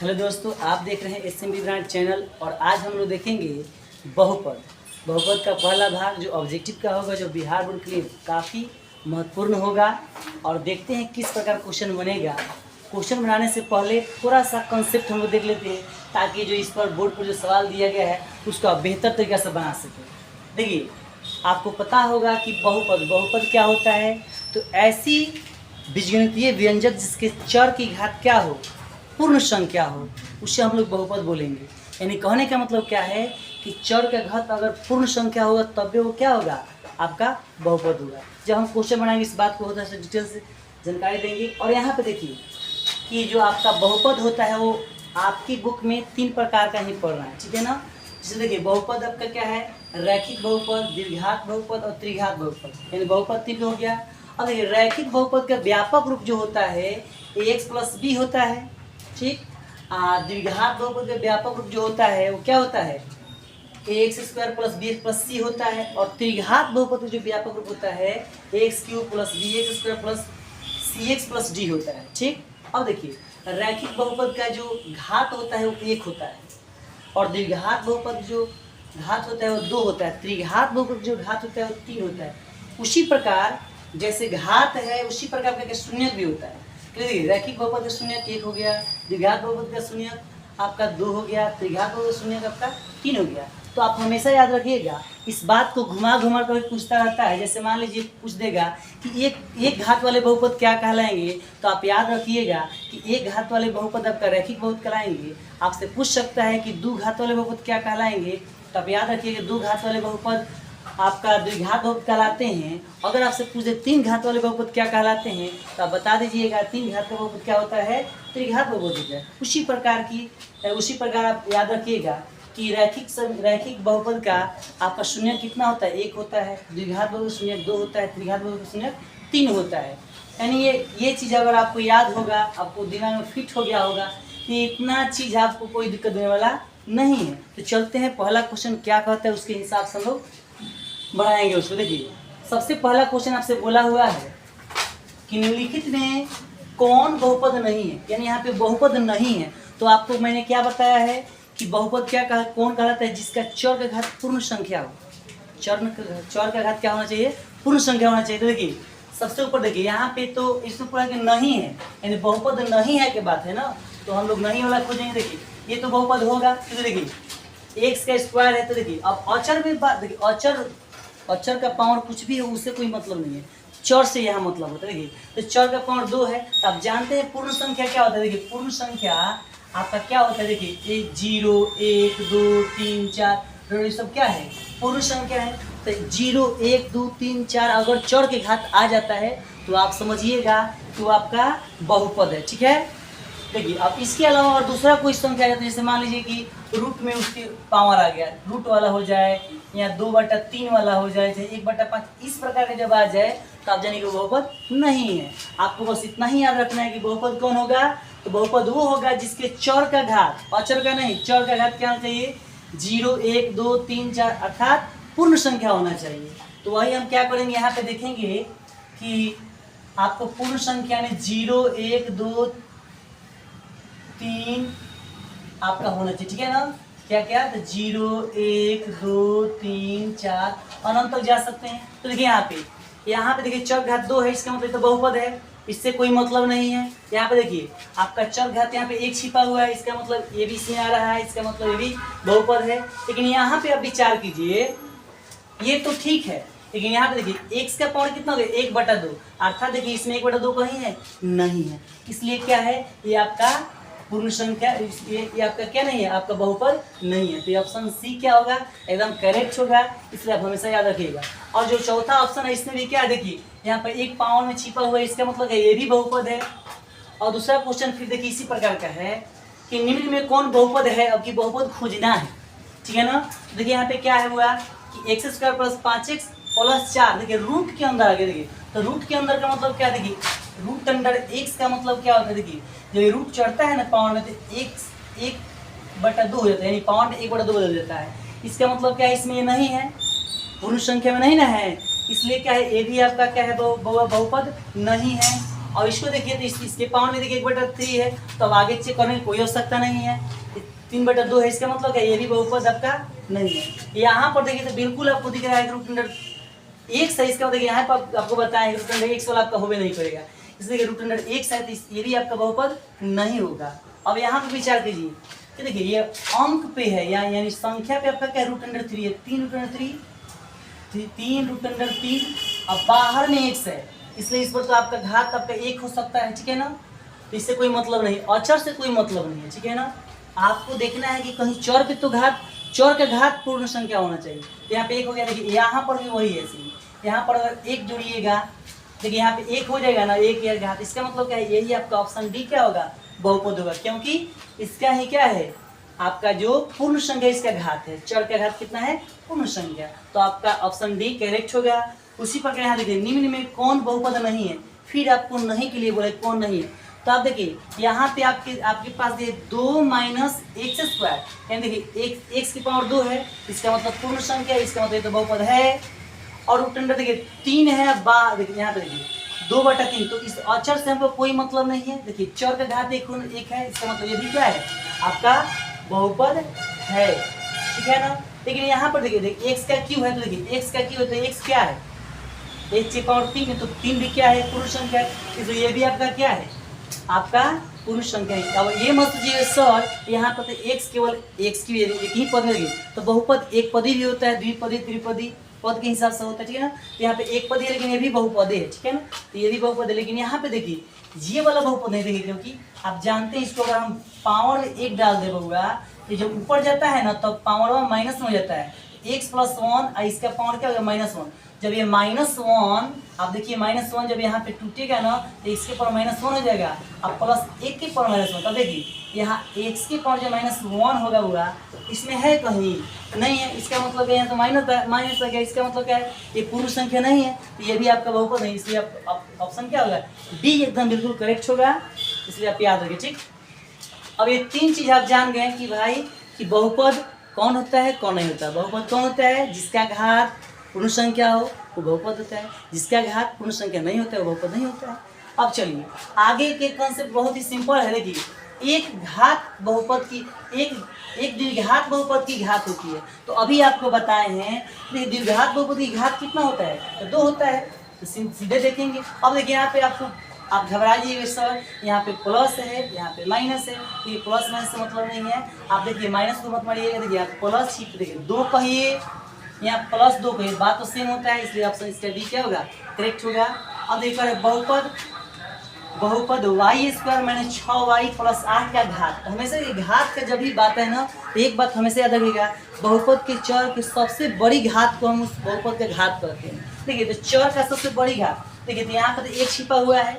Hello दोस्तों, आप देख रहे हैं SMB ब्रांड चैनल और आज हम लोग देखेंगे बहुपद का पहला भाग जो ऑब्जेक्टिव का होगा, जो बिहार बोर्ड के लिए काफ़ी महत्वपूर्ण होगा। और देखते हैं किस प्रकार क्वेश्चन बनेगा। क्वेश्चन बनाने से पहले थोड़ा सा कंसेप्ट हम लोग देख लेते हैं ताकि जो इस पर बोर्ड पर जो सवाल दिया गया है उसको आप बेहतर तरीक़े से बना सकें। देखिए, आपको पता होगा कि बहुपद क्या होता है। तो ऐसी बीजगणितीय व्यंजक जिसके चर की घात क्या हो, पूर्ण संख्या हो, उससे हम लोग बहुपद बोलेंगे। यानी कहने का मतलब क्या है कि चर का घात अगर पूर्ण संख्या होगा तब भी वो क्या होगा, आपका बहुपद होगा। जब हम क्वेश्चन बनाएंगे इस बात को होता है डिटेल से जानकारी देंगे। और यहाँ पे देखिए कि जो आपका बहुपद होता है वो आपकी बुक में 3 प्रकार का ही पढ़ रहा है, ठीक है ना। जैसे देखिए, बहुपद आपका क्या है, रैखिक बहुपद, द्विघात बहुपद और त्रिघात बहुपद। यानी बहुपद 3 हो गया। और देखिए, रैखिक बहुपद का व्यापक रूप जो होता है ax + b होता है, ठीक। द्विघात बहुपद का व्यापक रूप जो होता है वो क्या होता है, ax² + bx + c होता है। और त्रिघात बहुपद का जो व्यापक रूप होता है ax³ + bx² + cx + d होता है, ठीक। अब देखिए, रैखिक बहुपद का जो घात होता है वो 1 होता है और द्विघात बहुपद जो घात होता है वो 2 होता है। त्रिघात बहुपद जो घात होता है वो 3 होता है। उसी प्रकार जैसे घात है उसी प्रकार का शून्यक भी होता है। देखिए, रैखिक बहुपद का शून्यक 1 हो गया, द्विघात बहुपद का शून्यक आपका 2 हो गया, त्रिघात बहुपद का शून्यक आपका 3 हो गया। तो आप हमेशा याद रखिएगा, इस बात को घुमा कर पूछता रहता है। जैसे मान लीजिए पूछ देगा कि एक घात वाले बहुपद क्या कहलाएंगे, तो आप याद रखिएगा कि एक घात वाले बहुपद आपका रैखिक बहुपद कहलाएंगे। आपसे पूछ सकता है कि 2 घात वाले बहुपद क्या कहलाएंगे, तो आप याद रखिएगा 2 घात वाले बहुपद आपका द्विघात बहुपद कहलाते हैं। अगर आपसे पूछे 3 घात वाले बहुपद क्या कहलाते हैं, तो आप बता दीजिएगा 3 घात का बहुपद क्या होता है, त्रिघात बहुपद होता है। उसी प्रकार आप याद रखिएगा कि रैखिक बहुपद का आपका शून्य कितना होता है, 1 होता है। द्विघात बहुपद शून्य 2 होता है, त्रिघात बहुपद शून्य 3 होता है। यानी ये चीज़ अगर आपको याद होगा, आपको दिमाग में फिट हो गया होगा कि इतना चीज़ आपको कोई दिक्कत देने वाला नहीं है। तो चलते हैं, पहला क्वेश्चन क्या कहता है उसके हिसाब से हम लोग बढ़ाएंगे उसको। देखिए, सबसे पहला क्वेश्चन आपसे बोला हुआ है कि निम्नलिखित में कौन बहुपद नहीं है। यानी यहाँ पे बहुपद नहीं है। तो आपको मैंने क्या बताया है कि बहुपद कौन कहलाता है, जिसका चर का घात पूर्ण संख्या हो। चर का घात क्या होना चाहिए, पूर्ण संख्या होना चाहिए। तो देखिए, सबसे ऊपर देखिए, यहाँ पे तो इसमें पूरा कि नहीं है, यानी बहुपद नहीं है की बात है ना। तो हम लोग नहीं वाला खोजेंगे। देखिए, ये तो बहुपद होगा। तो देखिए, x² है। तो देखिए, अब अचर में बात देखिए, अचर का पावर कुछ भी हो उससे कोई मतलब नहीं है, चर से यहाँ मतलब होता है। देखिए, तो चर का पावर 2 है। तो आप जानते हैं पूर्ण संख्या क्या होता है। देखिए, पूर्ण संख्या आपका क्या होता है, देखिए 0 1 2 3 4 ये सब क्या है, पूर्ण संख्या है। तो 0 1 2 3 4 अगर चर के घात आ जाता है तो आप समझिएगा कि वो आपका बहुपद है, ठीक है। देखिए, अब इसके अलावा और दूसरा कोई संख्या आ जाता है, जैसे मान लीजिए कि रूट में उसकी पावर आ गया, रूट वाला हो जाए या 2/3 वाला हो जाए, चाहे 1/5, इस प्रकार के जब आ जाए तो आप जानिए कि बहुपद नहीं है। आपको बस इतना ही याद रखना है कि बहुपद कौन होगा, तो बहुपद वो होगा जिसके चर का घात, अचर का नहीं, चर का घात क्या होना चाहिए, 0 1 2 3 4 अर्थात पूर्ण संख्या होना चाहिए। तो वही हम क्या करेंगे, यहाँ पे देखेंगे कि आपको पूर्ण संख्या में 0 1 2 3 आपका होना चाहिए, ठीक है ना। क्या क्या, तो 0 1 2 3 4 अनंत तक जा सकते हैं। तो देखिए, यहाँ पे देखिए चर घात 2 है, इसका मतलब तो बहुपद है, इससे कोई मतलब नहीं है। यहाँ पे देखिए आपका चर घात यहाँ पे 1 छिपा हुआ है, इसका मतलब ये भी इसमें आ रहा है, इसका मतलब ये भी बहुपद है। लेकिन यहाँ पे आप विचार कीजिए, ये तो ठीक है, लेकिन यहाँ पे देखिए x का पावर कितना हो गया, 1/2, अर्थात देखिए इसमें 1/2 कहीं है, नहीं है। इसलिए क्या है, ये आपका पूर्ण संख्या, ये आपका क्या नहीं है, आपका बहुपद नहीं है। तो ये ऑप्शन सी क्या होगा, एकदम करेक्ट होगा। इसलिए आप हमेशा याद रखिएगा। और जो चौथा ऑप्शन है इसमें भी क्या है, देखिए यहाँ पर 1 पावर में छिपा हुआ है, इसका मतलब है ये भी बहुपद है। और दूसरा क्वेश्चन फिर देखिए इसी प्रकार का है कि निम्न में कौन बहुपद है, अब की बहुपद खोजना है, ठीक है ना। देखिए यहाँ पे क्या है हुआ कि x² + 5x + 4, देखिए रूट के अंदर आ गया। देखिए, तो रूट के अंदर का मतलब क्या, देखिए रूट अंडर x का मतलब क्या होता है, देखिए जब ये रूट चढ़ता है ना पावर में तो 1/2 हो जाता है, यानी पावर में 1/2 बदल जाता है। इसका मतलब क्या है, इसमें ये नहीं है, पूर्ण संख्या में नहीं ना है, इसलिए क्या है, ये भी आपका क्या है, बहुपद नहीं है। और इसको देखिए तो इसके पावर में देखिए 1/3 है, तो अब आगे चेक करने की कोई आवश्यकता नहीं है। 3/2 है, इसका मतलब क्या, ये भी बहुपद आपका नहीं है। यहाँ पर देखिए तो बिल्कुल आपको दिख रहा है रूट अंडर x है, इसका मतलब यहाँ पर आपको बताया रूट अंडर x वाला आपका होबे नहीं करेगा, इसलिए रूट अंडर x है तो ये भी आपका बहुपद नहीं होगा। अब यहाँ पे विचार कीजिए कि देखिए ये अंक पे है यानी संख्या पे आपका क्या रूट अंडर 3 है, 3 रूट अंडर 3 रूट अंडर 3, अब बाहर में x है, इसलिए इस पर तो आपका घात आपका 1 हो सकता है, ठीक है ना। तो इससे कोई मतलब नहीं, अचर से कोई मतलब नहीं है, ठीक है ना। आपको देखना है कि कहीं चर पे तो चर का घात पूर्ण संख्या होना चाहिए। तो यहाँ पे 1 हो गया, देखिए यहाँ पर भी वही है, यहाँ पर अगर 1 जोड़िएगा, देखिए यहाँ पे 1 हो जाएगा ना, 1 या घात, इसका मतलब क्या है, यही आपका ऑप्शन डी क्या होगा, बहुपद होगा, क्योंकि इसका ही क्या है, आपका जो पूर्ण संख्या इसका घात है, चर का घात कितना है, पूर्ण संख्या, तो आपका ऑप्शन डी करेक्ट होगा। उसी प्रकार यहाँ देखिए निम्न में कौन बहुपद नहीं है, फिर आपको नहीं के लिए बोले कौन नहीं है, तो आप देखिए यहाँ पे आपके पास ये 2 - x², यानी देखिए x की पावर 2 है, इसका मतलब पूर्ण संख्या, इसका मतलब ये तो बहुपद है। और रूट अंडर देखिए 3 है, देखिए यहाँ पे देखिए 2/3, तो इस अचर से हमको कोई मतलब नहीं है। देखिए चर का घात 1 है, इसका मतलब ये भी क्या है, आपका बहुपद है, ठीक है ना। लेकिन यहाँ पर देखिए x का क्यू है, तो देखिए x का क्यू है तो x क्या है, x की पावर 3 है, तो 3 भी क्या है, पूर्ण संख्या है, इसलिए ये भी आपका क्या है, आपका पूर्ण संख्या है। अब ये मत सोचिए सर यहाँ पर तो x केवल x की एक ही पद में, तो बहुपद एक पदी भी होता है, द्विपदी त्रिपदी पद के हिसाब से होता है, ठीक है ना। तो यहाँ पे एक पद है लेकिन ये भी बहुपद है, ठीक है ना, तो ये भी बहुपद है। लेकिन यहाँ पे देखिए ये वाला बहुपद नहीं, देखिए क्योंकि आप जानते हैं इसको अगर हम पावर में 1 डाल दे बहुआ, ये जब ऊपर जाता है ना तब पावर में माइनस में हो जाता है, x + 1 और इसका पावर क्या होगा, -1। जब ये -1 आप देखिए -1 जब यहाँ पे टूटेगा ना तो x के पावर -1 हो जाएगा, अब +1 के पावर -1, तब देखिए यहाँ x के पावर जो -1 होगा इसमें है कहीं नहीं है, इसका मतलब यहाँ तो माइनस आ गया, इसका मतलब क्या है, ये पूर्ण संख्या नहीं है, तो ये भी आपका बहुपद नहीं, इसलिए ऑप्शन क्या होगा, डी एकदम बिल्कुल करेक्ट होगा, इसलिए आप याद रखिए, ठीक। अब ये 3 चीज आप जान गए कि भाई कि बहुपद कौन होता है कौन नहीं होता। बहुपद कौन होता है, जिसका घात पूर्ण संख्या हो वो बहुपद होता है, जिसका घात पूर्ण संख्या नहीं होता है वो बहुपद नहीं होता है। अब चलिए आगे के कॉन्सेप्ट बहुत ही सिंपल है, देखिए एक घात बहुपद की एक द्विघात बहुपद की घात होती है, तो अभी आपको बताए हैं द्विघात बहुपद की घात कितना होता है, तो 2 होता है, तो सीधे देखेंगे। अब देखिए यहाँ पे आप घबराइएगा सर, यहाँ पे प्लस है यहाँ पे माइनस है, तो ये प्लस माइनस से मतलब नहीं है, आप देखिए माइनस को मत मारिएगा, देखिए आप प्लस ही देखिए 2 कहिए, यहाँ +2 कहिए, बात तो सेम होता है, इसलिए ऑप्शन इसका डी क्या होगा, करेक्ट होगा। अब देखिए बहुपद y² - 6y + 8 का घात, हमेशा ये घात का जब भी बात है ना, एक बात हमेशा याद रखिएगा, बहुपद के चर की सबसे बड़ी घात को हम उस बहुपद का घात कहते हैं। देखिए तो चर का सबसे बड़ी घात, देखिए तो यहाँ पर तो 1 छिपा हुआ है,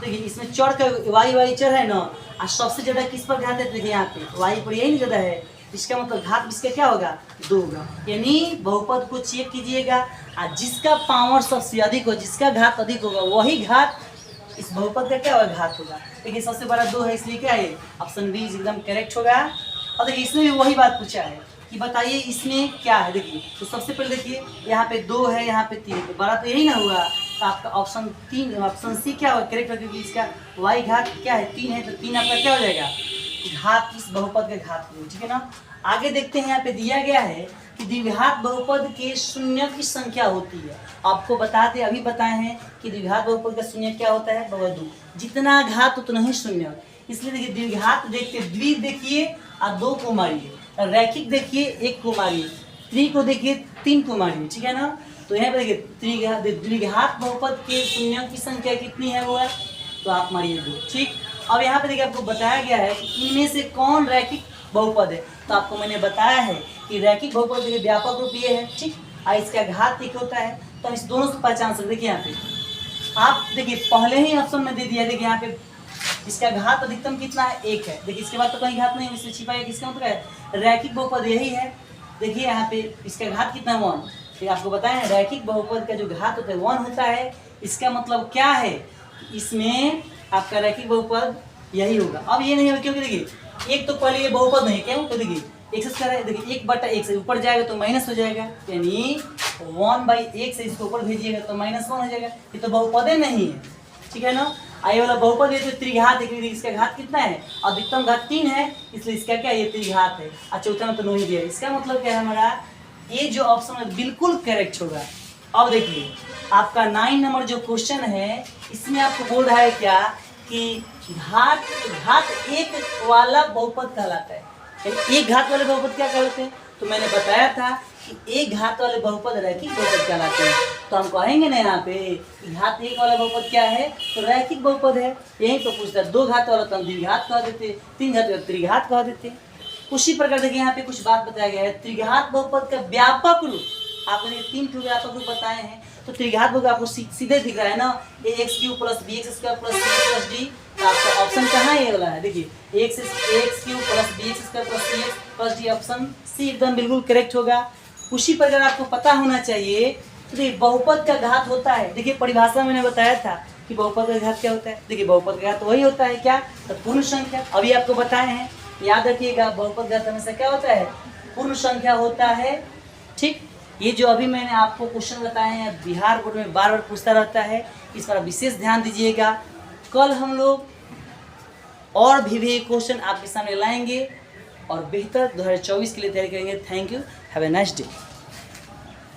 देखिए इसमें चर का y चर है ना, और सबसे ज़्यादा किस पर घात है, देखिए यहाँ पे y पर यही ज़्यादा है, इसका मतलब घात इसका क्या होगा, 2 होगा। यानी बहुपद को चेक कीजिएगा, और जिसका पावर सबसे अधिक हो, जिसका घात अधिक होगा वही घात इस बहुपद का क्या होगा, घात होगा। देखिए सबसे बड़ा 2 है, इसलिए क्या है, ऑप्शन बी एकदम करेक्ट होगा। और देखिए इसमें भी वही बात पूछा है कि बताइए इसमें क्या है, देखिए तो सबसे पहले देखिए यहाँ पे 2 है, यहाँ पे 3, तो बड़ा तो यही ना हुआ, तो आपका ऑप्शन सी क्या होगा, करेक्ट होगा, क्योंकि इसका y घात क्या है, 3 है, तो 3 आपका क्या हो जाएगा, घात इस बहुपद का घात हो, ठीक है ना। आगे देखते हैं, यहाँ पे दिया गया है कि द्विघात बहुपद के शून्य की संख्या होती है। आपको बताते अभी बताए हैं कि द्विघात बहुपद का शून्य क्या होता है, 2, जितना घात उतना ही शून्य, इसलिए देखिए द्विघात देखते द्वि देखिए और 2 को मारिए, रैखिक देखिए 1 को मारिए, त्रि को देखिए 3 को मारिए, ठीक है ना। तो यहाँ पे देखिए द्विघात बहुपद के शून्य की संख्या कितनी है, वो है, तो आप मारिए 2, ठीक। अब यहाँ पे देखिए आपको बताया गया है कि इनमें से कौन रैखिक बहुपद है, तो आपको मैंने बताया है कि रैखिक बहुपद देखिए व्यापक रूप ये है, ठीक, और इसका घात एक होता है, तो हम इस दोनों से पहचान सकते। देखिए यहाँ पे आप देखिए पहले ही ऑप्शन में दे दिया, देखिए यहाँ पे इसका घात अधिकतम कितना है, 1 है, देखिए इसके बाद तो कहीं घात नहीं, इससे छिपा है, किसका मतलब है, रैखिक बहुपद यही है। देखिए यहाँ पे इसका घात कितना है, 1, फिर आपको बताया रैखिक बहुपद का जो घात होता है 1 होता है, इसका मतलब क्या है, इसमें आपका रैखिक बहुपद यही होगा। अब ये नहीं होगा क्योंकि देखिए एक तो पहले ये बहुपद नहीं, क्यों, तो देखिए x² है, देखिए 1/1 से ऊपर जाएगा तो माइनस हो जाएगा, यानी 1/1 से इसको ऊपर भेजिएगा तो -1 हो जाएगा, ये तो बहुपदे नहीं है, ठीक है ना। ये वाला बहुपद है तो त्रिघात है, इसका घात कितना है, अधिकतम घात 3 है, इसलिए इसका क्या ये त्रिघात है। और चौथा में तो नहीं दिया। इसका मतलब क्या है हमारा, ये जो ऑप्शन है बिल्कुल करेक्ट होगा। अब देखिए आपका 9 नंबर जो क्वेश्चन है, इसमें आपको बोल रहा है क्या कि घात एक वाला बहुपद कहलाता है। एक घात वाले बहुपद क्या कहलाते हैं, तो मैंने बताया था कि एक घात वाले बहुपद रैखिक बहुपद कहलाते हैं। तो हम कहेंगे ना यहाँ पे कि घात एक वाला बहुपद क्या है, तो रैखिक बहुपद है। यही तो पूछता है, 2 घात वाला तो हम द्विघात कह देते, 3 घात वाला त्रिघात कह देते। उसी प्रकार देखिए यहाँ पे कुछ बात बताया गया है, त्रिघात बहुपद का व्यापक रूप आपने 3 व्यापक रूप बताए हैं। तो त्रिघात बहुपद आपको सीधे दिख रहा है ना, ax³ + bx² + cx + d। तो आपका ऑप्शन कहाँ ये वाला है, देखिए ax³ + bx² + cx + d, option C एकदम बिल्कुल करेक्ट होगा। उसी प्रकार आपको पता होना चाहिए, तो देखिए बहुपद का घात होता है, देखिए परिभाषा मैंने बताया था कि बहुपद का घात क्या होता है। देखिए बहुपद का घात वही होता है क्या, तो पूर्ण संख्या, अभी आपको बताए हैं, याद रखिएगा बहुपद का घात हमेशा क्या होता है, पूर्ण संख्या होता है। ठीक, ये जो अभी मैंने आपको क्वेश्चन बताए हैं बिहार बोर्ड में बार बार पूछता रहता है, इस पर विशेष ध्यान दीजिएगा। कल हम लोग और भी क्वेश्चन आपके सामने लाएंगे और बेहतर 2024 के लिए तैयारी करेंगे। Thank you, have a nice day.